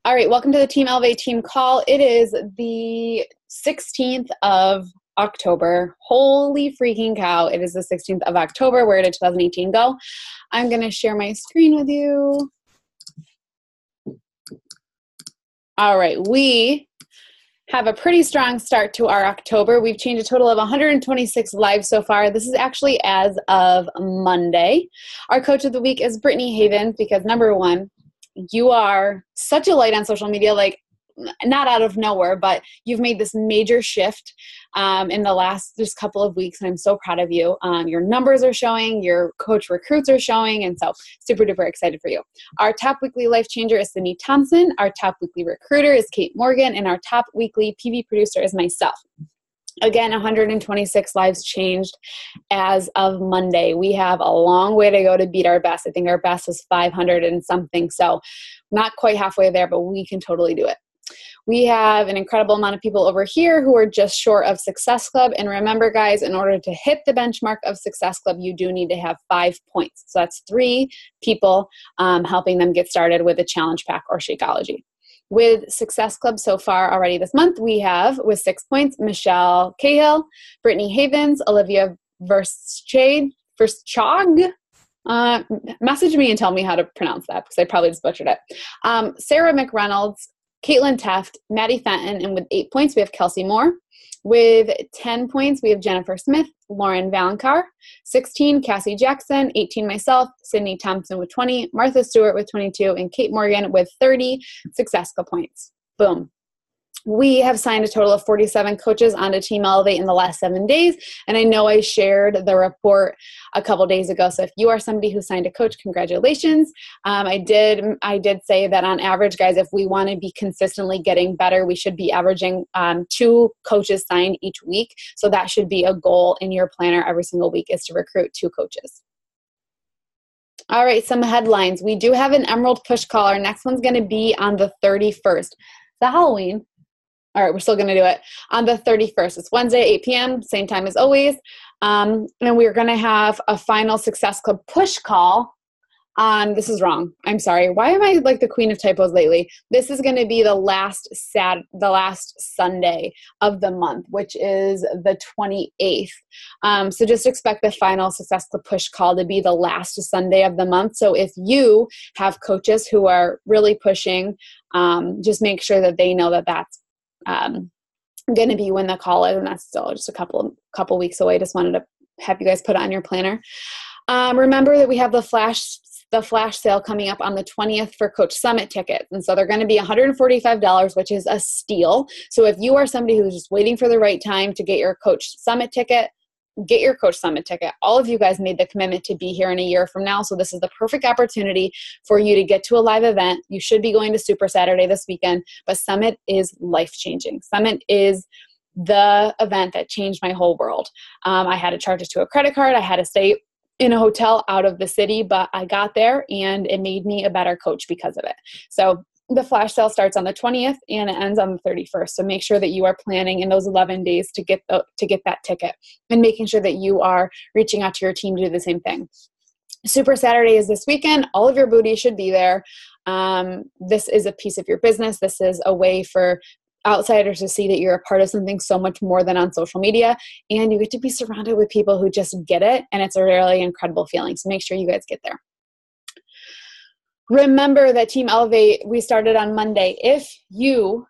All right, welcome to the Team Elevate team call. It is the 16th of October. Holy freaking cow. It is the 16th of October. Where did 2018 go? I'm going to share my screen with you. All right, we have a pretty strong start to our October. We've changed a total of 126 lives so far. This is actually as of Monday. Our coach of the week is Brittany Havens because number one, you are such a light on social media, like not out of nowhere, but you've made this major shift in the last just couple of weeks, and I'm so proud of you. Your numbers are showing, your coach recruits are showing, and so super duper excited for you. Our top weekly life changer is Sydney Thompson. Our top weekly recruiter is Kate Morgan, and our top weekly PV producer is myself. Again, 126 lives changed as of Monday. We have a long way to go to beat our best. I think our best is 500 and something. So not quite halfway there, but we can totally do it. We have an incredible amount of people over here who are just short of Success Club. And remember, guys, in order to hit the benchmark of Success Club, you do need to have 5 points. So that's 3 people helping them get started with a challenge pack or Shakeology. With Success Club so far already this month, we have, with 6 points, Michelle Cahill, Brittany Havens, Olivia Verschag. Message me and tell me how to pronounce that because I probably just butchered it. Sarah McReynolds, Caitlin Teft, Maddie Fenton, and with 8 points, we have Kelsey Moore. With 10 points, we have Jennifer Smith, Lauren Valencar, 16, Cassie Jackson, 18, myself, Sydney Thompson with 20, Martha Stewart with 22, and Kate Morgan with 30 Success Club points. Boom. We have signed a total of 47 coaches onto Team Elevate in the last 7 days, and I know I shared the report a couple days ago, so if you are somebody who signed a coach, congratulations. I did say that on average, guys, if we want to be consistently getting better, we should be averaging 2 coaches signed each week, so that should be a goal in your planner every single week is to recruit 2 coaches. All right, some headlines. We do have an Emerald Push Call. Our next one's going to be on the 31st. Is that Halloween? All right, we're still going to do it on the 31st. It's Wednesday, 8 p.m., same time as always. And we're going to have a final Success Club push call on, this is wrong. I'm sorry. Why am I like the queen of typos lately? This is going to be the last Sunday of the month, which is the 28th. So just expect the final Success Club push call to be the last Sunday of the month. So if you have coaches who are really pushing, just make sure that they know that that's going to be when the call is, and that's still just a couple weeks away. Just wanted to have you guys put it on your planner. Remember that we have the flash sale coming up on the 20th for Coach Summit tickets, and so they're going to be $145, which is a steal. So if you are somebody who's just waiting for the right time to get your Coach Summit ticket, get your Coach Summit ticket. All of you guys made the commitment to be here in a year from now, so this is the perfect opportunity for you to get to a live event. You should be going to Super Saturday this weekend, but Summit is life-changing. Summit is the event that changed my whole world. I had to charge it to a credit card. I had to stay in a hotel out of the city, but I got there, and it made me a better coach because of it. So the flash sale starts on the 20th and it ends on the 31st. So make sure that you are planning in those 11 days to get that ticket, and making sure that you are reaching out to your team to do the same thing. Super Saturday is this weekend. All of your booty should be there. This is a piece of your business. This is a way for outsiders to see that you're a part of something so much more than on social media, and you get to be surrounded with people who just get it, and it's a really incredible feeling. So make sure you guys get there. Remember that Team Elevate, we started on Monday. If you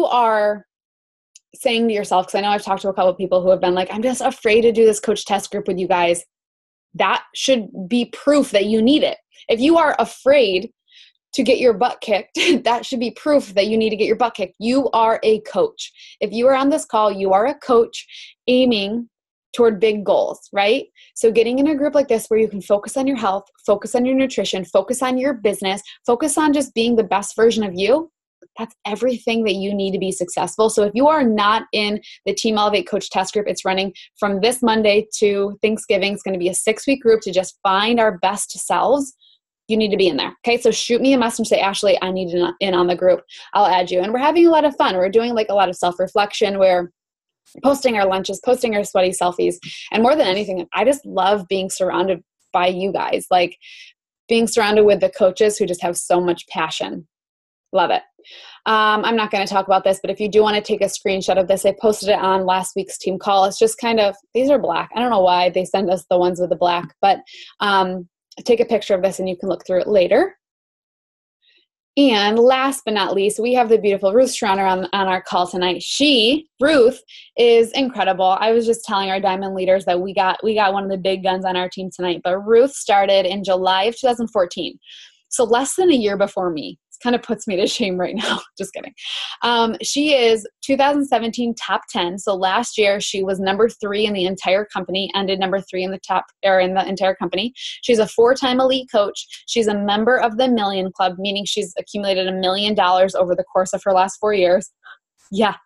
are saying to yourself, because I know I've talked to a couple of people who have been like, I'm just afraid to do this coach test group with you guys, that should be proof that you need it. If you are afraid to get your butt kicked, that should be proof that you need to get your butt kicked. You are a coach. If you are on this call, you are a coach aiming toward big goals, right? So getting in a group like this where you can focus on your health, focus on your nutrition, focus on your business, focus on just being the best version of you, that's everything that you need to be successful. So if you are not in the Team Elevate Coach Test Group, it's running from this Monday to Thanksgiving. It's going to be a 6-week group to just find our best selves. You need to be in there. Okay, so shoot me a message and say, Ashley, I need in on the group. I'll add you. And we're having a lot of fun. We're doing like a lot of self-reflection. We're posting our lunches, posting our sweaty selfies. And more than anything, I just love being surrounded by you guys, like being surrounded with the coaches who just have so much passion. Love it. I'm not going to talk about this, but if you do want to take a screenshot of this, I posted it on last week's team call. It's just kind of, these are black. I don't know why they send us the ones with the black, but take a picture of this and you can look through it later. And last but not least, we have the beautiful Ruth Shrauner on our call tonight. Ruth, is incredible. I was just telling our diamond leaders that we got one of the big guns on our team tonight, but Ruth started in July of 2014. So less than a year before me. It kind of puts me to shame right now. Just kidding. She is 2017 top 10. So last year she was number 3 in the entire company, ended number 3 in the entire company. She's a 4-time elite coach. She's a member of the Million Club, meaning she's accumulated $1 million over the course of her last 4 years. Yeah.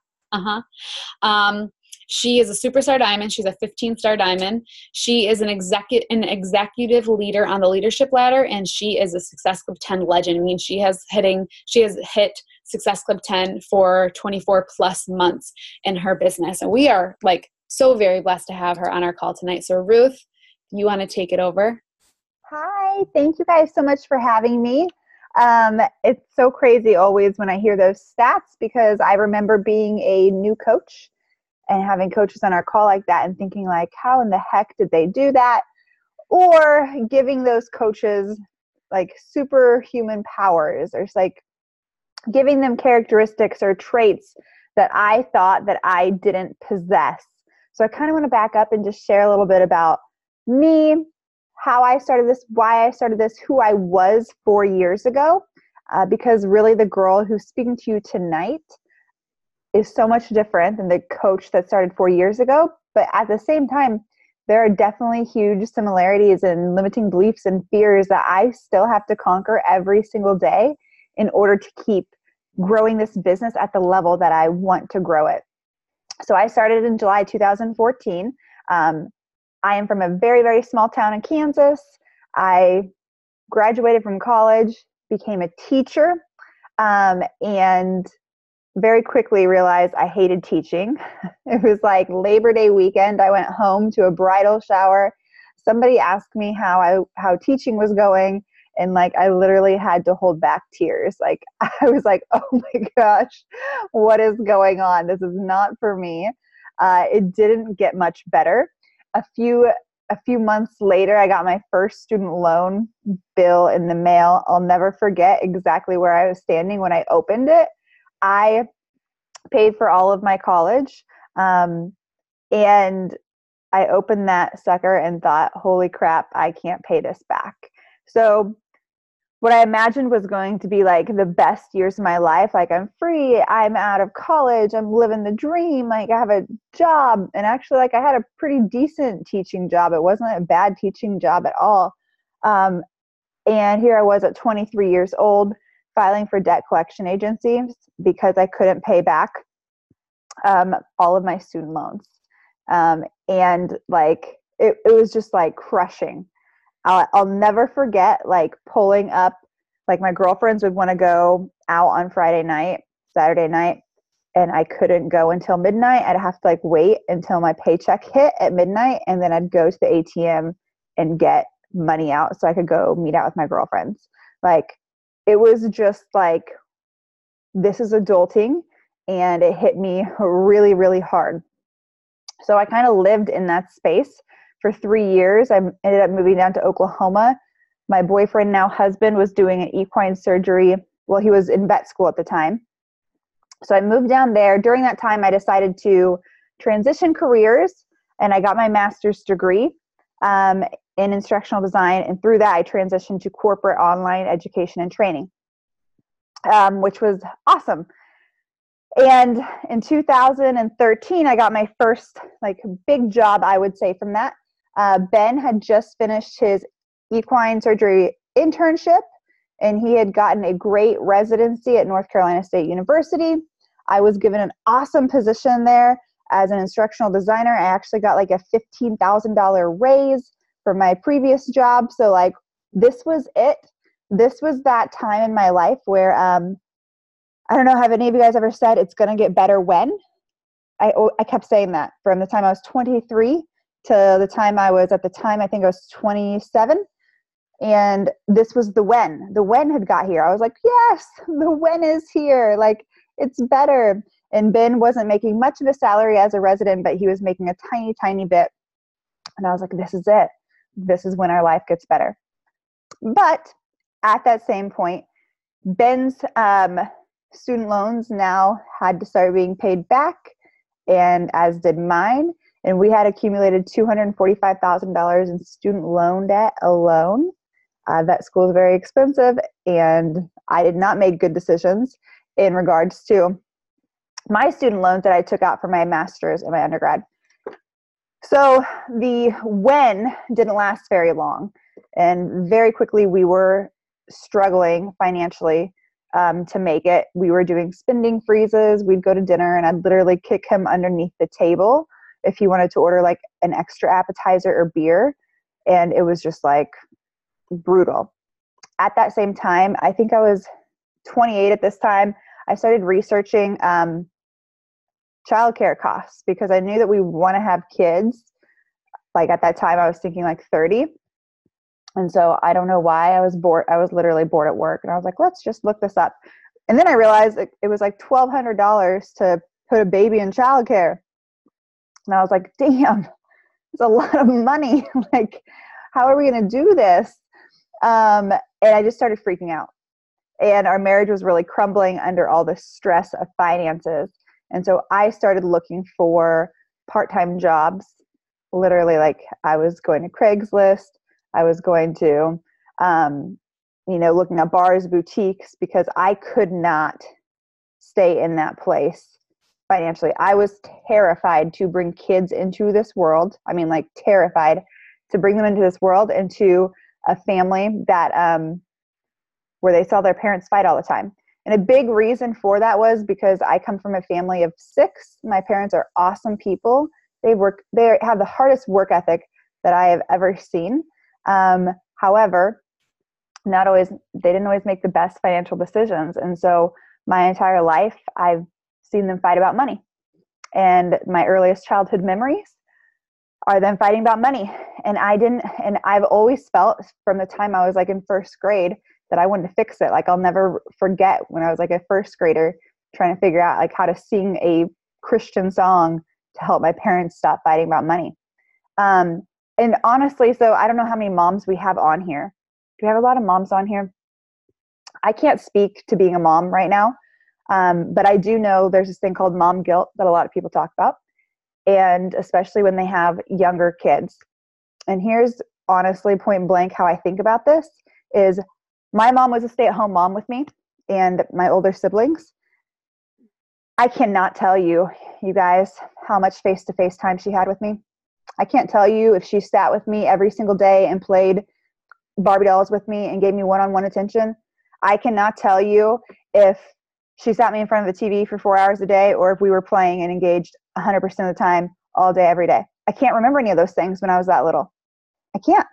She is a superstar diamond. She's a 15-star diamond. She is an executive leader on the leadership ladder, and she is a Success Club 10 legend. I mean, she has hit Success Club 10 for 24 plus months in her business. And we are like so very blessed to have her on our call tonight. So Ruth, you want to take it over? Hi, thank you guys so much for having me. It's so crazy always when I hear those stats, because I remember being a new coach and having coaches on our call like that and thinking like, how in the heck did they do that? Or giving those coaches like superhuman powers, or just like giving them characteristics or traits that I thought that I didn't possess. So I kind of want to back up and just share a little bit about me, how I started this, why I started this, who I was 4 years ago, because really the girl who's speaking to you tonight is so much different than the coach that started 4 years ago. But at the same time, there are definitely huge similarities and limiting beliefs and fears that I still have to conquer every single day in order to keep growing this business at the level that I want to grow it. So I started in July 2014. I am from a very, very small town in Kansas. I graduated from college, became a teacher, and very quickly realized I hated teaching. It was like Labor Day weekend. I went home to a bridal shower. Somebody asked me how teaching was going, and like I literally had to hold back tears. Like I was like, oh my gosh, what is going on? This is not for me. It didn't get much better. A few months later, I got my first student loan bill in the mail. I'll never forget exactly where I was standing when I opened it. I paid for all of my college, and I opened that sucker and thought, holy crap, I can't pay this back. So what I imagined was going to be like the best years of my life. Like I'm free, I'm out of college, I'm living the dream, like I have a job. And actually like I had a pretty decent teaching job. It wasn't a bad teaching job at all. And here I was at 23 years old, filing for debt collection agencies because I couldn't pay back all of my student loans. And like, it was just like crushing. I'll never forget like pulling up, like my girlfriends would want to go out on Friday night, Saturday night, and I couldn't go until midnight. I'd have to like wait until my paycheck hit at midnight, and then I'd go to the ATM and get money out so I could go meet out with my girlfriends. Like it was just like, this is adulting, and it hit me really, really hard. So I kind of lived in that space for 3 years. I ended up moving down to Oklahoma. My boyfriend, now husband, was doing an equine surgery. Well, he was in vet school at the time. So I moved down there. During that time, I decided to transition careers, and I got my master's degree in instructional design. And through that, I transitioned to corporate online education and training, which was awesome. And in 2013, I got my first like big job, I would say, from that. Ben had just finished his equine surgery internship, and he had gotten a great residency at North Carolina State University. I was given an awesome position there as an instructional designer. I actually got like a $15,000 raise from my previous job. So like this was it. This was that time in my life where I don't know, have any of you guys ever said it's going to get better when? I kept saying that from the time I was 23 to the time I was, at the time, I think I was 27. And this was the when. The when had got here. I was like, yes, the when is here. Like, it's better. And Ben wasn't making much of a salary as a resident, but he was making a tiny, tiny bit. And I was like, this is it. This is when our life gets better. But at that same point, Ben's student loans now had to start being paid back, and as did mine. And we had accumulated $245,000 in student loan debt alone. That school is very expensive, and I did not make good decisions in regards to my student loans that I took out for my master's and my undergrad. So the when didn't last very long, and very quickly we were struggling financially to make it. We were doing spending freezes. We'd go to dinner, and I'd literally kick him underneath the table if he wanted to order like an extra appetizer or beer, and it was just like brutal. At that same time, I think I was 28 at this time, I started researching childcare costs because I knew that we want to have kids. Like at that time, I was thinking like 30. And so I don't know why I was bored. I was literally bored at work, and I was like, let's just look this up. And then I realized it was like $1,200 to put a baby in childcare. And I was like, damn, it's a lot of money. Like, how are we going to do this? And I just started freaking out. And our marriage was really crumbling under all the stress of finances. And so I started looking for part-time jobs. Literally, like I was going to Craigslist. I was going to, looking at bars, boutiques, because I could not stay in that place financially. I was terrified to bring kids into this world. I mean, like terrified to bring them into this world, into a family that where they saw their parents fight all the time. And a big reason for that was because I come from a family of 6. My parents are awesome people. They have the hardest work ethic that I have ever seen. However, they didn't always make the best financial decisions. And so my entire life, I've seen them fight about money. And my earliest childhood memories are them fighting about money. And I've always felt from the time I was like in first grade that I wanted to fix it. Like I'll never forget when I was like a first grader trying to figure out like how to sing a Christian song to help my parents stop fighting about money. And honestly, so I don't know how many moms we have on here. Do we have a lot of moms on here? I can't speak to being a mom right now. But I do know there's this thing called mom guilt that a lot of people talk about. And especially when they have younger kids. And here's honestly point blank how I think about this is my mom was a stay-at-home mom with me and my older siblings. I cannot tell you guys, how much face-to-face time she had with me. I can't tell you if she sat with me every single day and played Barbie dolls with me and gave me one-on-one attention. I cannot tell you if she sat me in front of the TV for 4 hours a day or if we were playing and engaged 100% of the time, all day, every day. I can't remember any of those things when I was that little. I can't.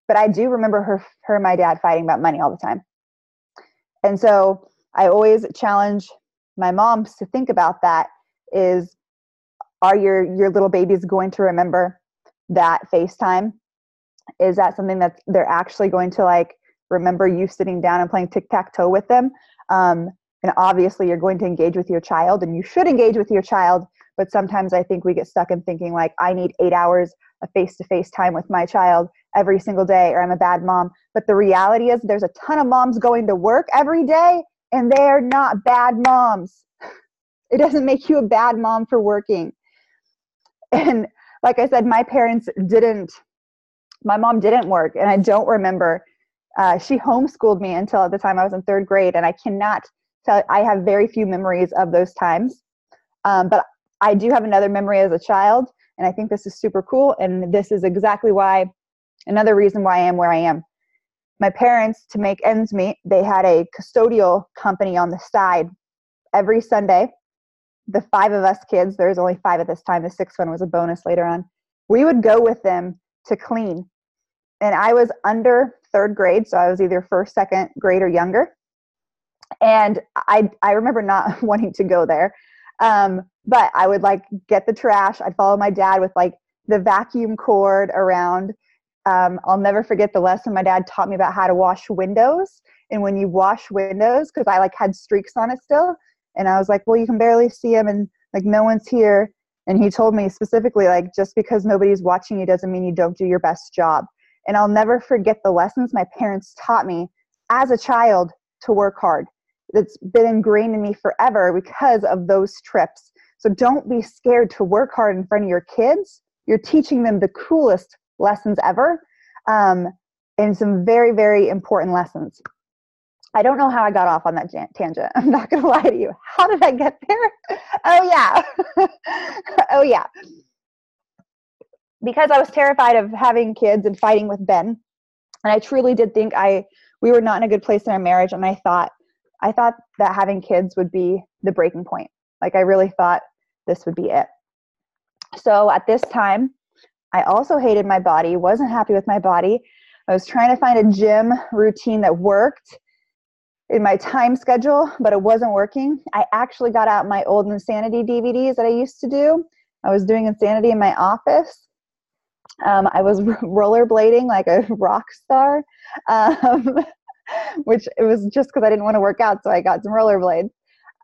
But I do remember her and my dad fighting about money all the time. And so I always challenge my moms to think about that is, are your little babies going to remember that FaceTime? Is that something that they're actually going to like remember you sitting down and playing tic-tac-toe with them? And obviously you're going to engage with your child, and you should engage with your child. But sometimes I think we get stuck in thinking like, I need 8 hours of face-to-face time with my child every single day, or I'm a bad mom. But the reality is there's a ton of moms going to work every day, and they're not bad moms. It doesn't make you a bad mom for working. And like I said, my mom didn't work, and I don't remember. She homeschooled me until the time I was in 3rd grade, and I cannot tell, I have very few memories of those times. But I do have another memory as a child, and I think this is super cool, and this is exactly why, another reason why I am where I am. My parents, to make ends meet, they had a custodial company on the side every Sunday. The 5 of us kids, there was only 5 at this time, the 6th one was a bonus later on, we would go with them to clean. And I was under 3rd grade, so I was either 1st, 2nd grade or younger. And I remember not wanting to go there. But I would like get the trash. I'd follow my dad with like the vacuum cord around I'll never forget the lesson my dad taught me about how to wash windows. And when you wash windows, because I like had streaks on it still, and I was like, well, you can barely see them, and like no one's here. And he told me specifically, like, just because nobody's watching you doesn't mean you don't do your best job. And I'll never forget the lessons my parents taught me as a child to work hard. It's been ingrained in me forever because of those trips. So don't be scared to work hard in front of your kids. You're teaching them the coolest lessons ever, and some very, very important lessons. I don't know how I got off on that tangent. I'm not going to lie to you. How did I get there? Oh, yeah. Oh, yeah. Because I was terrified of having kids and fighting with Ben. And I truly did think we were not in a good place in our marriage. And I thought that having kids would be the breaking point. Like, I really thought this would be it. So at this time, I also hated my body, wasn't happy with my body. I was trying to find a gym routine that worked in my time schedule, but it wasn't working. I actually got out my old Insanity DVDs that I used to do. I was doing Insanity in my office. I was rollerblading like a rock star, which it was just because I didn't want to work out, so I got some rollerblades.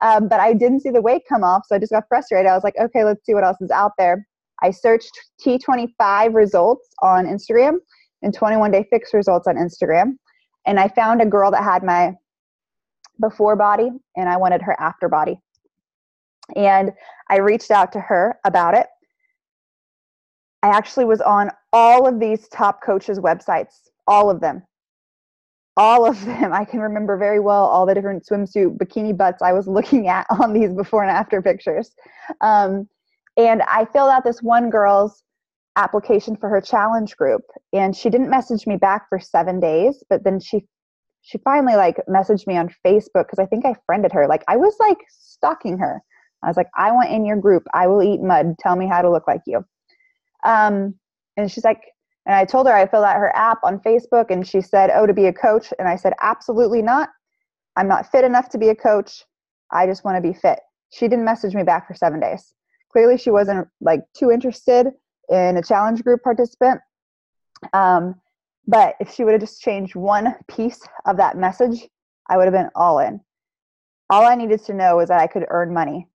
But I didn't see the weight come off, so I just got frustrated. I was like, okay, let's see what else is out there. I searched T25 results on Instagram and 21-day fix results on Instagram, and I found a girl that had my before body, and I wanted her after body. And I reached out to her about it. I actually was on all of these top coaches' websites, all of them. I can remember very well all the different swimsuit bikini butts I was looking at on these before and after pictures. And I filled out this one girl's application for her challenge group, and she didn't message me back for 7 days, but then she finally like messaged me on Facebook because I think I friended her. Like, I was like stalking her. I was like, I want in your group. I will eat mud. Tell me how to look like you. And she's like, and I told her I filled out her app on Facebook, and she said, oh, to be a coach. And I said, absolutely not. I'm not fit enough to be a coach. I just want to be fit. She didn't message me back for 7 days. Clearly she wasn't like too interested in a challenge group participant. But if she would have just changed one piece of that message, I would have been all in. All I needed to know was that I could earn money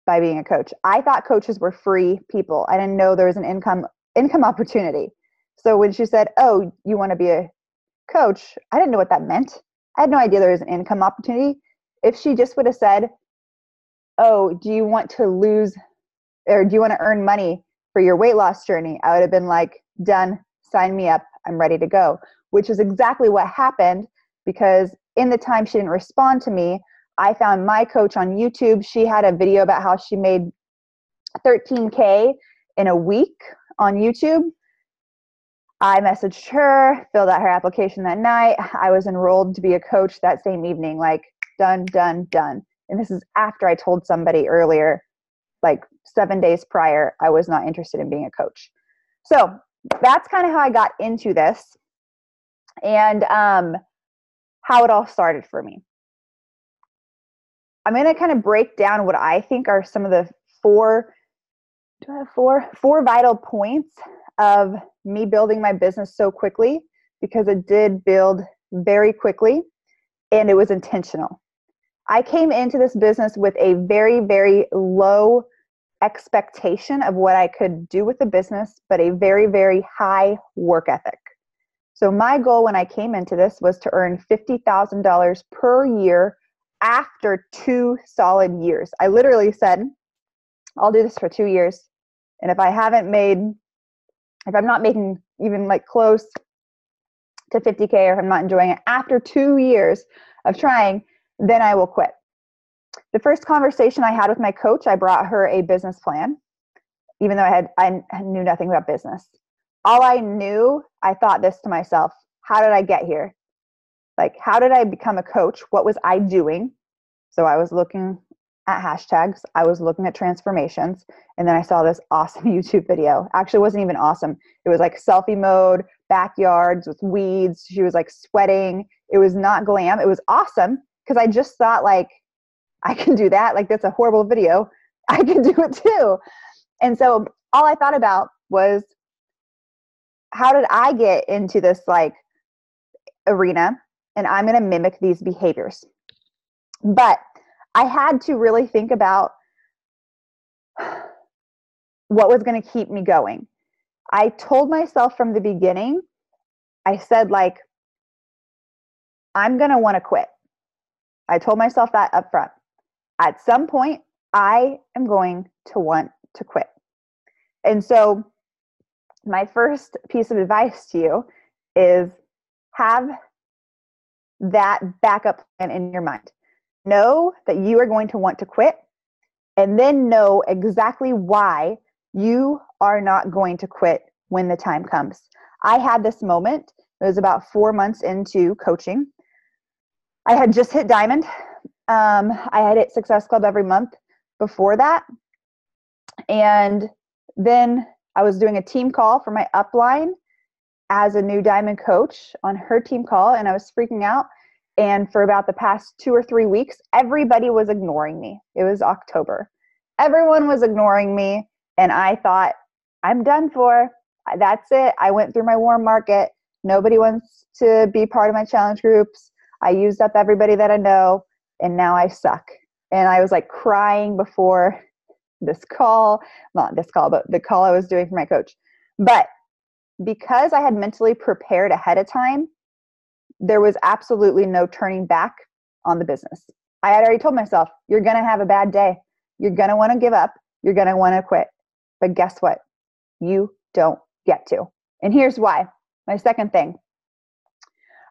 by being a coach. I thought coaches were free people. I didn't know there was an income opportunity. So when she said, oh, you want to be a coach, I didn't know what that meant. I had no idea there was an income opportunity. If she just would have said, oh, do you want to lose, or do you want to earn money for your weight loss journey? I would have been like, done, sign me up. I'm ready to go, which is exactly what happened, because in the time she didn't respond to me, I found my coach on YouTube. She had a video about how she made 13K in a week on YouTube. I messaged her, filled out her application that night. I was enrolled to be a coach that same evening, like done, done, done. And this is after I told somebody earlier, like 7 days prior, I was not interested in being a coach. So that's kind of how I got into this, and how it all started for me. I'm going to kind of break down what I think are some of the four vital points of me building my business so quickly, because it did build very quickly and it was intentional. I came into this business with a very, very low expectation of what I could do with the business, but a very, very high work ethic. So my goal when I came into this was to earn $50,000 per year after 2 solid years. I literally said, I'll do this for 2 years. And if I'm not making even like close to 50K, or if I'm not enjoying it after 2 years of trying, then I will quit. The first conversation I had with my coach, I brought her a business plan, even though I knew nothing about business. All I knew, I thought this to myself: how did I get here? Like, how did I become a coach? What was I doing? So I was looking at hashtags. I was looking at transformations. And then I saw this awesome YouTube video. Actually, it wasn't even awesome. It was like selfie mode, backyards with weeds. She was like sweating. It was not glam. It was awesome, because I just thought, like, I can do that. Like, that's a horrible video. I can do it too. And so all I thought about was, how did I get into this like arena? And I'm going to mimic these behaviors. But I had to really think about what was going to keep me going. I told myself from the beginning, I said, like, I'm going to want to quit. I told myself that up front. At some point, I am going to want to quit. And so my first piece of advice to you is have that backup plan in your mind. Know that you are going to want to quit, and then know exactly why you are not going to quit when the time comes. I had this moment. It was about 4 months into coaching. I had just hit Diamond. I had hit Success Club every month before that. And then I was doing a team call for my upline as a new Diamond coach on her team call, and I was freaking out. And for about the past 2 or 3 weeks, everybody was ignoring me. It was October. Everyone was ignoring me, and I thought, I'm done for. That's it. I went through my warm market. Nobody wants to be part of my challenge groups. I used up everybody that I know, and now I suck. And I was like crying before this call, not this call, but the call I was doing for my coach. But because I had mentally prepared ahead of time, there was absolutely no turning back on the business. I had already told myself, you're going to have a bad day. You're going to want to give up. You're going to want to quit. But guess what? You don't get to. And here's why. My second thing.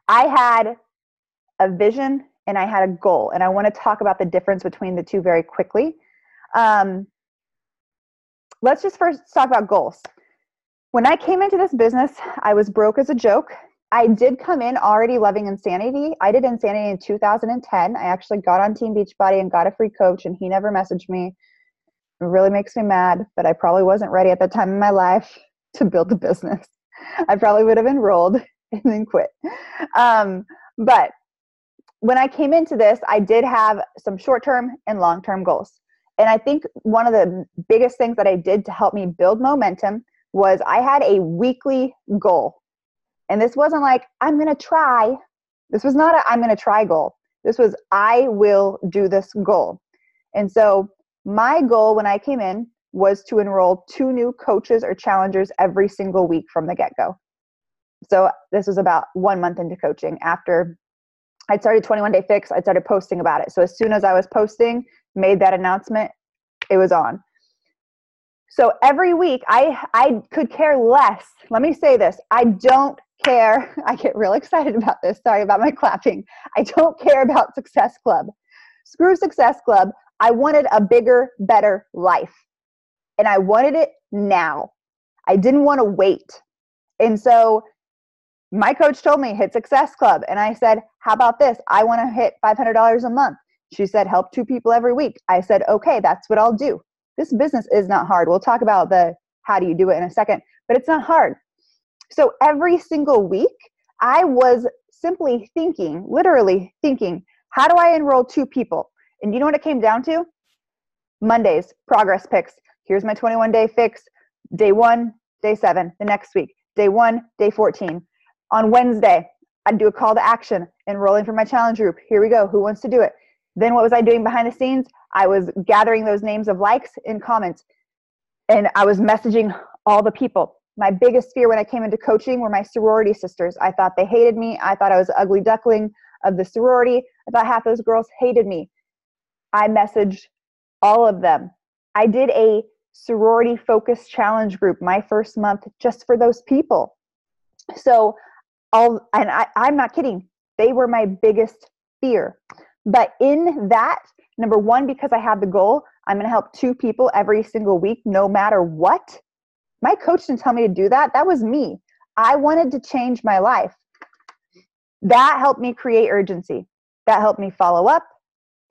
I had a vision and I had a goal. And I want to talk about the difference between the two very quickly. Let's just first talk about goals. When I came into this business, I was broke as a joke. I did come in already loving Insanity. I did Insanity in 2010. I actually got on Team Beachbody and got a free coach, and he never messaged me. It really makes me mad, but I probably wasn't ready at that time in my life to build the business. I probably would have enrolled and then quit. But when I came into this, I did have some short-term and long-term goals. And I think one of the biggest things that I did to help me build momentum was I had a weekly goal. And this wasn't like, I'm going to try. This was not a I'm going to try goal. This was I will do this goal. And so my goal when I came in was to enroll 2 new coaches or challengers every single week from the get-go. So this was about 1 month into coaching. After I started 21 Day Fix, I started posting about it. So as soon as I was posting, made that announcement, it was on. So every week, I could care less. Let me say this. I don't care. I get real excited about this. Sorry about my clapping. I don't care about Success Club. Screw Success Club. I wanted a bigger, better life. And I wanted it now. I didn't want to wait. And so my coach told me, hit Success Club. And I said, how about this? I want to hit $500 a month. She said, help 2 people every week. I said, okay, that's what I'll do. This business is not hard. We'll talk about the how do you do it in a second, but it's not hard. So every single week, I was simply thinking, literally thinking, how do I enroll 2 people? And you know what it came down to? Mondays, progress pics. Here's my 21 Day Fix. Day 1, day 7, the next week. Day 1, day 14. On Wednesday, I'd do a call to action, enrolling for my challenge group. Here we go. Who wants to do it? Then what was I doing behind the scenes? I was gathering those names of likes and comments, and I was messaging all the people. My biggest fear when I came into coaching were my sorority sisters. I thought they hated me. I thought I was an ugly duckling of the sorority. I thought half those girls hated me. I messaged all of them. I did a sorority focused challenge group my first month just for those people. So I'm not kidding. They were my biggest fear. But in that, number one, because I had the goal, I'm going to help 2 people every single week, no matter what. My coach didn't tell me to do that. That was me. I wanted to change my life. That helped me create urgency. That helped me follow up,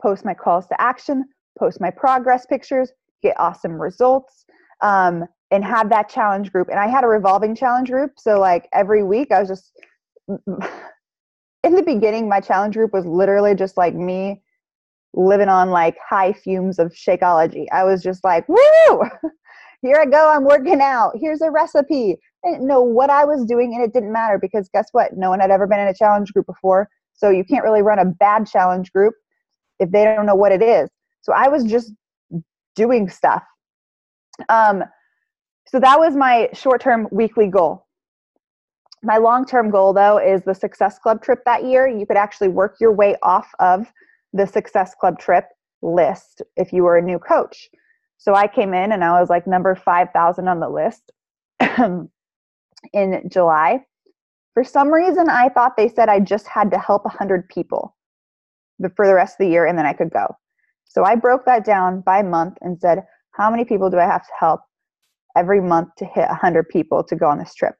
post my calls to action, post my progress pictures, get awesome results, and have that challenge group. And I had a revolving challenge group. So like every week I was just, in the beginning, my challenge group was literally just like me living on like high fumes of Shakeology. I was just like, woo, here I go. I'm working out. Here's a recipe. I didn't know what I was doing, and it didn't matter because guess what? No one had ever been in a challenge group before. So you can't really run a bad challenge group if they don't know what it is. So I was just doing stuff. So that was my short-term weekly goal. My long-term goal, though, is the Success Club trip that year. You could actually work your way off of the Success Club trip list if you were a new coach. So I came in and I was like number 5,000 on the list in July. For some reason, I thought they said I just had to help 100 people for the rest of the year and then I could go. So I broke that down by month and said, how many people do I have to help every month to hit 100 people to go on this trip?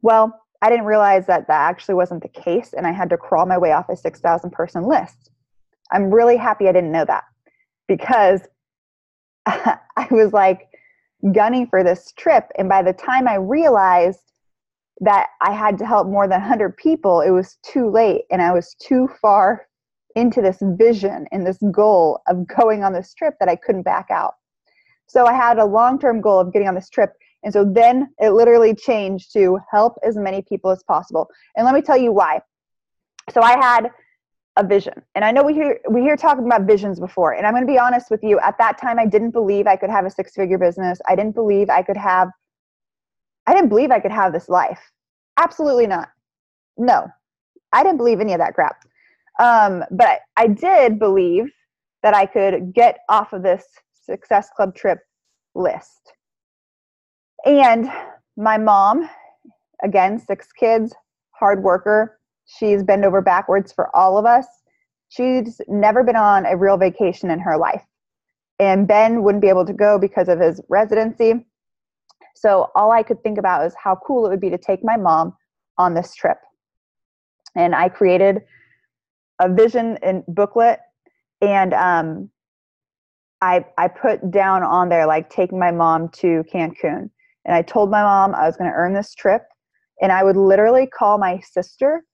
Well, I didn't realize that that actually wasn't the case, and I had to crawl my way off a 6,000 person list. I'm really happy I didn't know that, because I was like gunning for this trip, and by the time I realized that I had to help more than 100 people, it was too late, and I was too far into this vision and this goal of going on this trip that I couldn't back out. So I had a long-term goal of getting on this trip. And so then it literally changed to help as many people as possible. And let me tell you why. So I had a vision. And I know we hear talking about visions before. And I'm going to be honest with you. At that time, I didn't believe I could have a 6-figure business. I didn't believe I could have this life. Absolutely not. No, I didn't believe any of that crap. But I did believe that I could get off of this Success Club trip list. And my mom, again, 6 kids, hard worker. She's bent over backwards for all of us. She's never been on a real vacation in her life. And Ben wouldn't be able to go because of his residency. So all I could think about is how cool it would be to take my mom on this trip. And I created a vision and booklet, and I put down on there, like, taking my mom to Cancun. And I told my mom I was going to earn this trip. And I would literally call my sister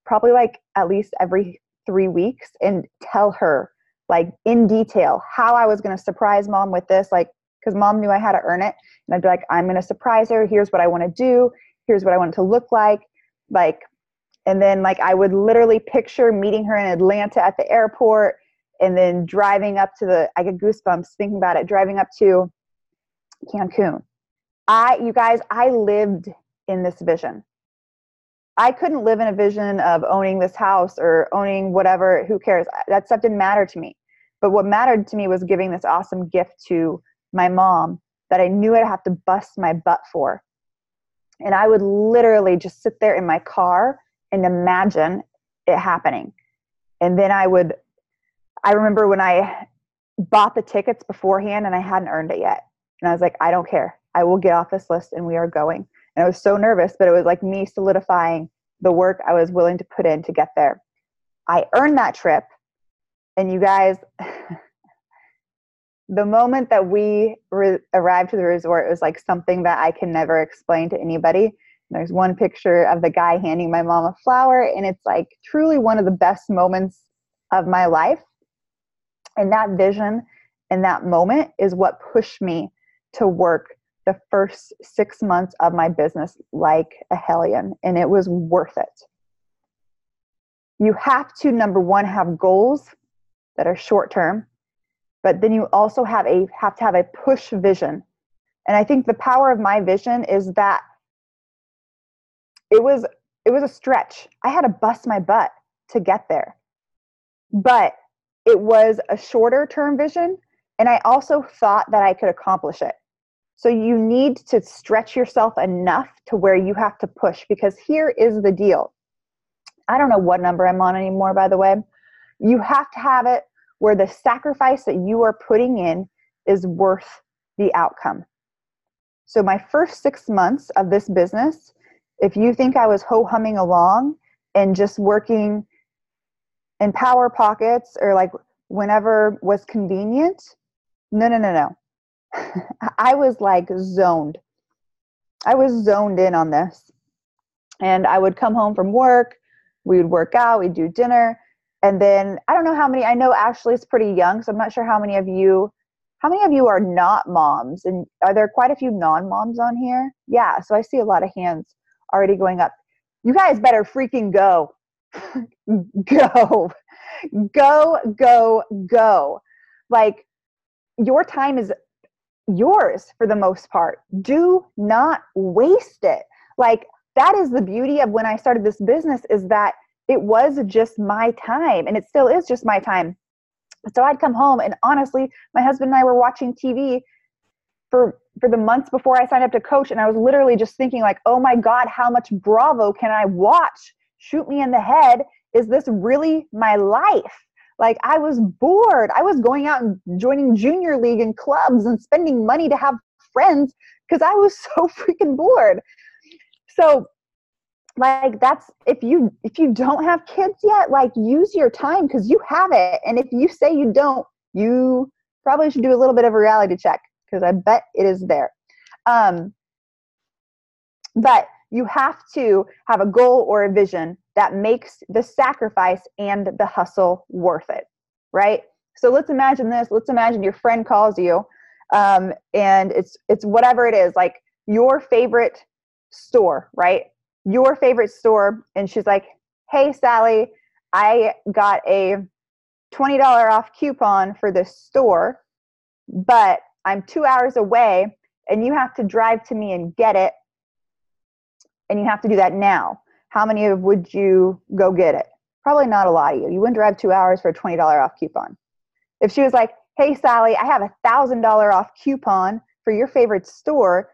probably like at least every 3 weeks and tell her like in detail how I was going to surprise mom with this, like, because mom knew I had to earn it. And I'd be like, I'm going to surprise her. Here's what I want to do. Here's what I want it to look like. And then like I would literally picture meeting her in Atlanta at the airport and then driving up to I get goosebumps thinking about it, driving up to Cancun. You guys, I lived in this vision. I couldn't live in a vision of owning this house or owning whatever, who cares? That stuff didn't matter to me. But what mattered to me was giving this awesome gift to my mom that I knew I'd have to bust my butt for. And I would literally just sit there in my car and imagine it happening. And then I remember when I bought the tickets beforehand and I hadn't earned it yet. And I was like, I don't care. I will get off this list and we are going. And I was so nervous, but it was like me solidifying the work I was willing to put in to get there. I earned that trip. And you guys, the moment that we arrived to the resort, it was like something that I can never explain to anybody. There's one picture of the guy handing my mom a flower, and it's like truly one of the best moments of my life. And that vision and that moment is what pushed me to work the first 6 months of my business like a hellion, and it was worth it. You have to, number one, have goals that are short term, but then you also have to have a push vision. And I think the power of my vision is that it was a stretch. I had to bust my butt to get there, but it was a shorter term vision, and I also thought that I could accomplish it. So you need to stretch yourself enough to where you have to push, because here is the deal. I don't know what number I'm on anymore, by the way. You have to have it where the sacrifice that you are putting in is worth the outcome. So my first 6 months of this business, if you think I was ho-humming along and just working in power pockets or like whenever was convenient, no. I was like zoned. I was zoned in on this. And I would come home from work, we would work out, we'd do dinner. And then I don't know how many, I know Ashley's pretty young, so I'm not sure how many of you How many of you are not moms? And are there quite a few non-moms on here? Yeah, so I see a lot of hands already going up. You guys better freaking go. Go. Go, go, go. Like, your time is yours for the most part. Do not waste it. Like, that is the beauty of when I started this business, is that it was just my time, and it still is just my time. So I'd come home, and honestly, my husband and I were watching TV for the months before I signed up to coach, and I was literally just thinking like, oh my God, how much Bravo can I watch? Shoot me in the head. Is this really my life? Like, I was bored. I was going out and joining junior league and clubs and spending money to have friends because I was so freaking bored. So like, that's, if you don't have kids yet, like, use your time because you have it. And if you say you don't, you probably should do a little bit of a reality check, because I bet it is there. But you have to have a goal or a vision that makes the sacrifice and the hustle worth it, right? So let's imagine this. Let's imagine your friend calls you, and it's whatever it is, like your favorite store, right? Your favorite store, and she's like, hey, Sally, I got a $20 off coupon for this store, but I'm 2 hours away, and you have to drive to me and get it, and you have to do that now. How many would you go get it? Probably not a lot of you. You wouldn't drive 2 hours for a $20 off coupon. If she was like, hey, Sally, I have a $1,000 off coupon for your favorite store,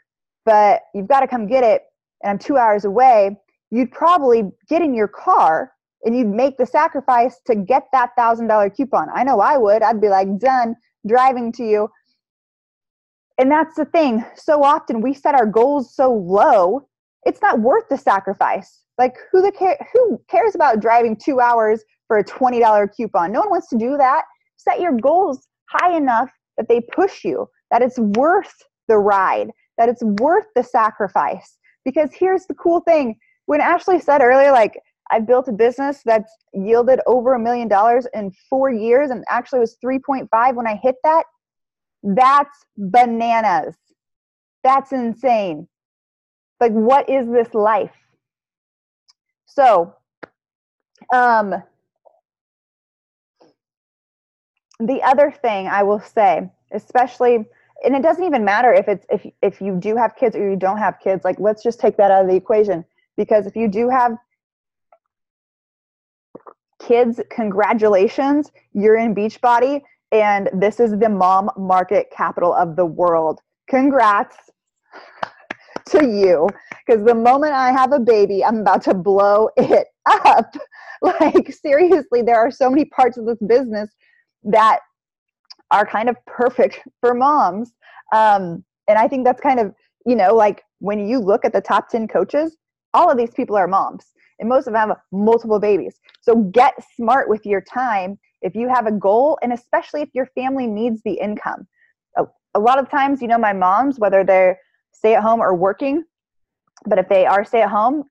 but you've got to come get it, and I'm 2 hours away, you'd probably get in your car and you'd make the sacrifice to get that $1,000 coupon. I know I would. I'd be like, done, driving to you. And that's the thing. So often we set our goals so low, it's not worth the sacrifice. Like, who cares about driving 2 hours for a $20 coupon? No one wants to do that. Set your goals high enough that they push you, that it's worth the ride, that it's worth the sacrifice. Because here's the cool thing. When Ashley said earlier, like, I've built a business that's yielded over $1 million in 4 years, and actually was 3.5 when I hit that. That's bananas. That's insane. Like, what is this life? So, the other thing I will say, especially, and it doesn't even matter if you do have kids or you don't have kids, like, let's just take that out of the equation. Because if you do have kids, congratulations, you're in Beachbody, and this is the mom market capital of the world. Congrats to you, because the moment I have a baby, I'm about to blow it up. Like, seriously, there are so many parts of this business that are kind of perfect for moms. And I think that's kind of, like, when you look at the top 10 coaches, all of these people are moms, and most of them have multiple babies. So get smart with your time if you have a goal, and especially if your family needs the income. A lot of times, my moms, whether they're stay at home or working, but if they are stay at home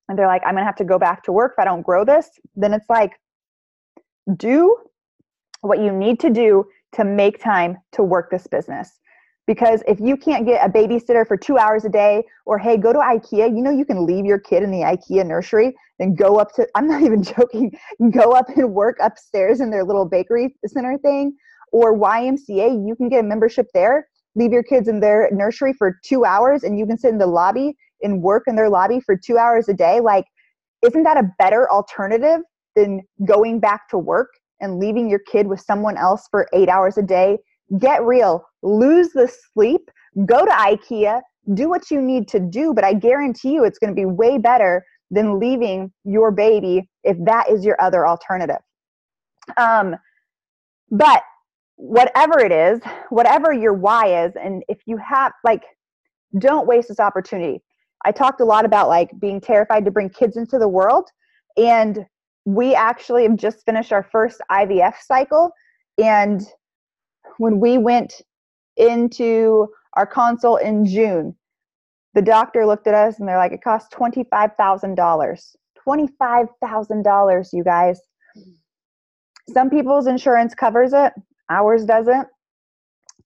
and they're like, I'm going to have to go back to work if I don't grow this, then it's like, do what you need to do to make time to work this business. Because if you can't get a babysitter for 2 hours a day, or, hey, go to IKEA, you can leave your kid in the IKEA nursery and go up to, I'm not even joking, go up and work upstairs in their little bakery center thing, or YMCA, you can get a membership there, leave your kids in their nursery for 2 hours, and you can sit in the lobby and work in their lobby for 2 hours a day. Like, isn't that a better alternative than going back to work and leaving your kid with someone else for 8 hours a day? Get real, lose the sleep, go to IKEA, do what you need to do, but I guarantee you it's going to be way better than leaving your baby if that is your other alternative. But whatever it is, whatever your why is, and if you have, like, don't waste this opportunity. I talked a lot about, like, being terrified to bring kids into the world, and we actually have just finished our first IVF cycle, and when we went into our consult in June, the doctor looked at us and they're like, it costs $25,000. $25,000, you guys. Some people's insurance covers it. Ours doesn't.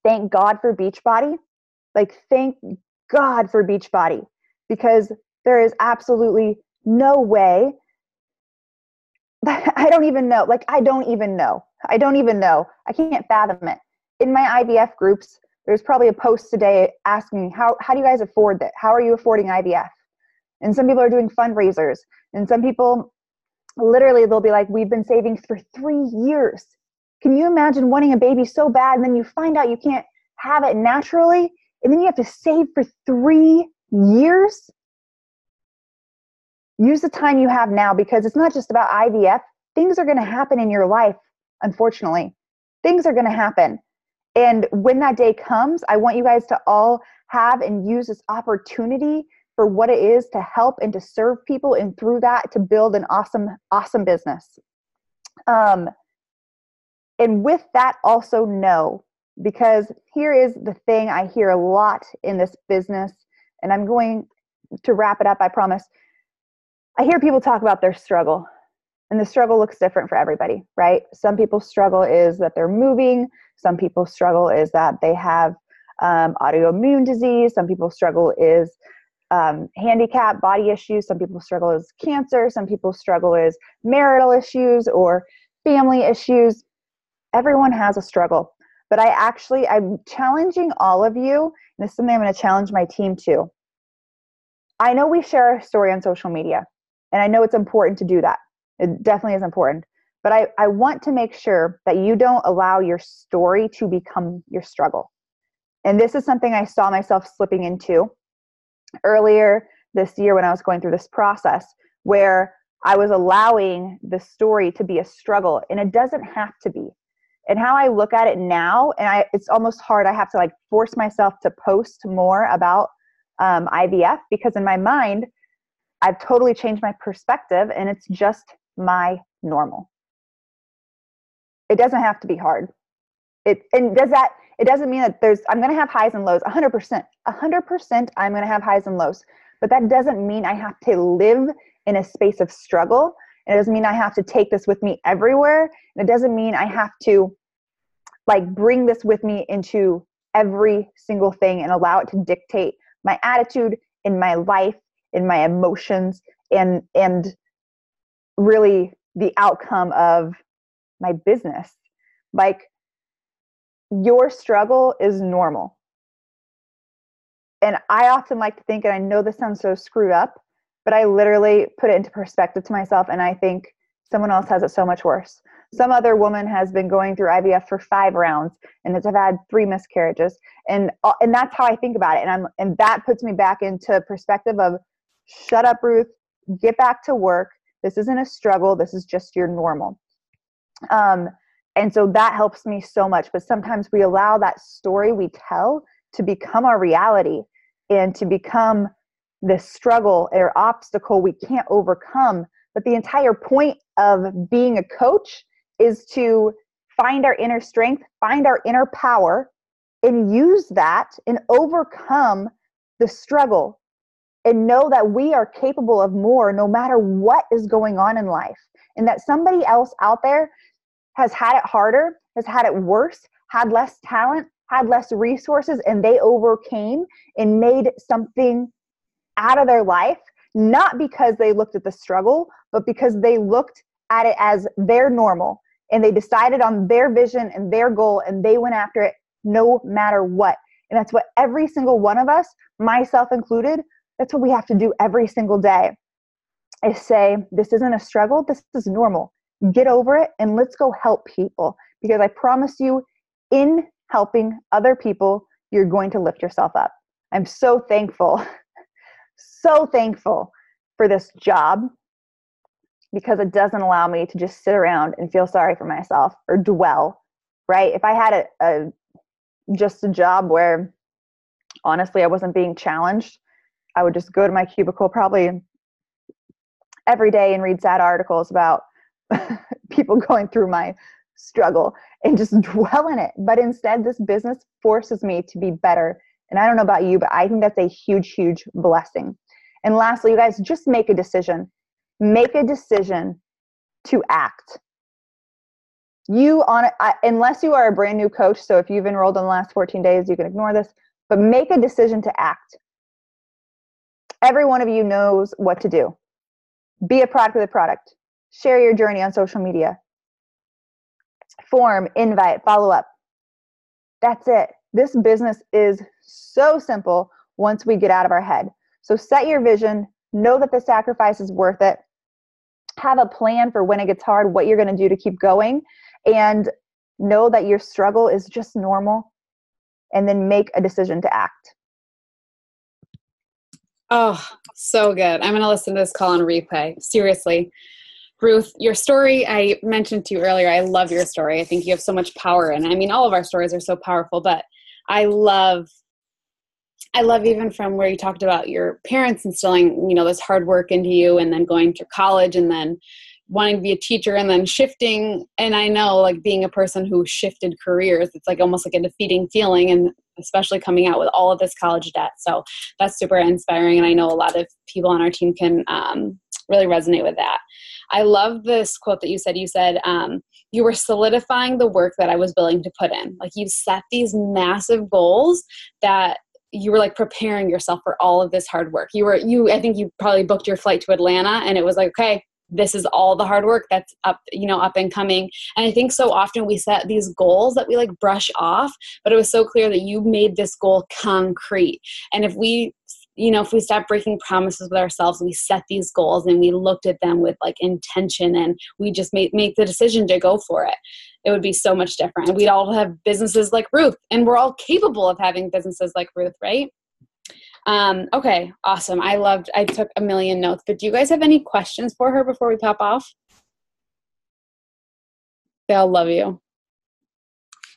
thank God for Beachbody. Like, thank God for Beachbody, because there is absolutely no way. I don't even know. Like, I don't even know. I can't fathom it. In my IVF groups, there's probably a post today asking, how do you guys afford that? How are you affording IVF? And some people are doing fundraisers. And some people, literally, they'll be like, we've been saving for 3 years. Can you imagine wanting a baby so bad, and then you find out you can't have it naturally, and then you have to save for 3 years? Use the time you have now, because it's not just about IVF. Things are going to happen in your life, unfortunately. Things are going to happen. And when that day comes, I want you guys to all have and use this opportunity for what it is to help and to serve people, and through that to build an awesome, awesome business. And with that, also know, because here is the thing I hear a lot in this business, and I'm going to wrap it up, I promise. I hear people talk about their struggle, and the struggle looks different for everybody, right? Some people's struggle is that they're moving. Some people's struggle is that they have autoimmune disease. Some people's struggle is handicap, body issues. Some people's struggle is cancer. Some people's struggle is marital issues or family issues. Everyone has a struggle. But I'm challenging all of you, and this is something I'm going to challenge my team to. I know we share our story on social media, and I know it's important to do that. It definitely is important. But I want to make sure that you don't allow your story to become your struggle. And this is something I saw myself slipping into earlier this year when I was going through this process, where I was allowing the story to be a struggle, and it doesn't have to be. And how I look at it now, and it's almost hard. I have to like force myself to post more about IVF, because in my mind, I've totally changed my perspective, and it's just my normal. It doesn't have to be hard. It doesn't mean that I'm going to have highs and lows. 100%, I'm going to have highs and lows, but that doesn't mean I have to live in a space of struggle. It doesn't mean I have to take this with me everywhere. And it doesn't mean I have to like bring this with me into every single thing and allow it to dictate my attitude in my life, in my emotions, and really the outcome of my business. Like, your struggle is normal. And I often like to think, and I know this sounds so screwed up, but I literally put it into perspective to myself, and I think someone else has it so much worse. Some other woman has been going through IVF for 5 rounds and has had 3 miscarriages. And that's how I think about it. And that puts me back into perspective of, shut up, Ruth, get back to work. This isn't a struggle. This is just your normal. And so that helps me so much. But sometimes we allow that story we tell to become our reality, and to become this struggle or obstacle we can't overcome. But the entire point of being a coach is to find our inner strength, find our inner power, and use that and overcome the struggle, and know that we are capable of more no matter what is going on in life. And that somebody else out there has had it harder, has had it worse, had less talent, had less resources, and they overcame and made something out of their life, not because they looked at the struggle, but because they looked at it as their normal, and they decided on their vision and their goal, and they went after it no matter what. And that's what every single one of us, myself included, that's what we have to do every single day, is say, this isn't a struggle, this is normal. Get over it, and let's go help people. Because I promise you, in helping other people, you're going to lift yourself up. I'm so thankful for this job, because it doesn't allow me to just sit around and feel sorry for myself or dwell, right? If I had just a job where honestly I wasn't being challenged, I would just go to my cubicle probably every day and read sad articles about people going through my struggle and just dwell in it. But instead, this business forces me to be better. And I don't know about you, but I think that's a huge, huge blessing. And lastly, you guys, just make a decision. Make a decision to act. Unless you are a brand new coach, so if you've enrolled in the last 14 days, you can ignore this, but make a decision to act. Every one of you knows what to do. Be a product of the product. Share your journey on social media. Form, invite, follow up. That's it. This business is so simple once we get out of our head. So set your vision. Know that the sacrifice is worth it. Have a plan for when it gets hard, what you're going to do to keep going. And know that your struggle is just normal. And then make a decision to act. Oh, so good. I'm going to listen to this call on replay. Seriously. Ruth, your story, I mentioned to you earlier, I love your story. I think you have so much power. And I mean, all of our stories are so powerful, but I love even from where you talked about your parents instilling, this hard work into you and then going to college and then wanting to be a teacher and then shifting. And I know like being a person who shifted careers, it's like almost like a defeating feeling, and especially coming out with all of this college debt. So that's super inspiring. And I know a lot of people on our team can really resonate with that. I love this quote that you said. You said, you were solidifying the work that I was willing to put in. Like you set these massive goals that you were like preparing yourself for all of this hard work. I think you probably booked your flight to Atlanta and it was like, okay, this is all the hard work that's up and coming. And I think so often we set these goals that we like brush off, but it was so clear that you made this goal concrete. And if we stop breaking promises with ourselves, we set these goals and we looked at them with like intention and we just make the decision to go for it, it would be so much different. And we'd all have businesses like Ruth, and we're all capable of having businesses like Ruth, right? Okay, awesome. I took a million notes, but do you guys have any questions for her before we pop off? They all love you.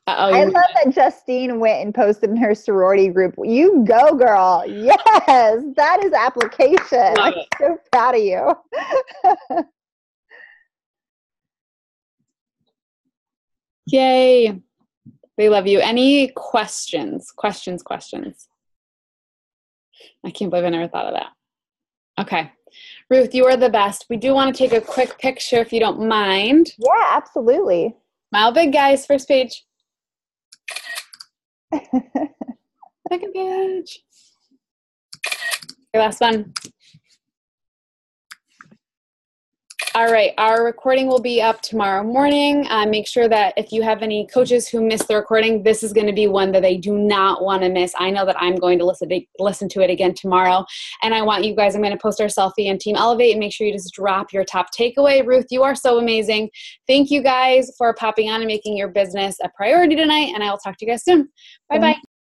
I love that Justine went and posted in her sorority group. You go, girl. Yes, that is application. I'm so proud of you. Yay. They love you. Any questions? Questions. I can't believe I never thought of that. Okay. Ruth, you are the best. We do want to take a quick picture if you don't mind. Yeah, absolutely. Smile big, guys. First page. Second page. Your last one. All right, our recording will be up tomorrow morning. Make sure that if you have any coaches who missed the recording, this is going to be one that they do not want to miss. I know that I'm going to listen to it again tomorrow. And I want you guys, I'm going to post our selfie on Team Elevate and make sure you just drop your top takeaway. Ruth, you are so amazing. Thank you guys for popping on and making your business a priority tonight. And I will talk to you guys soon. Bye-bye.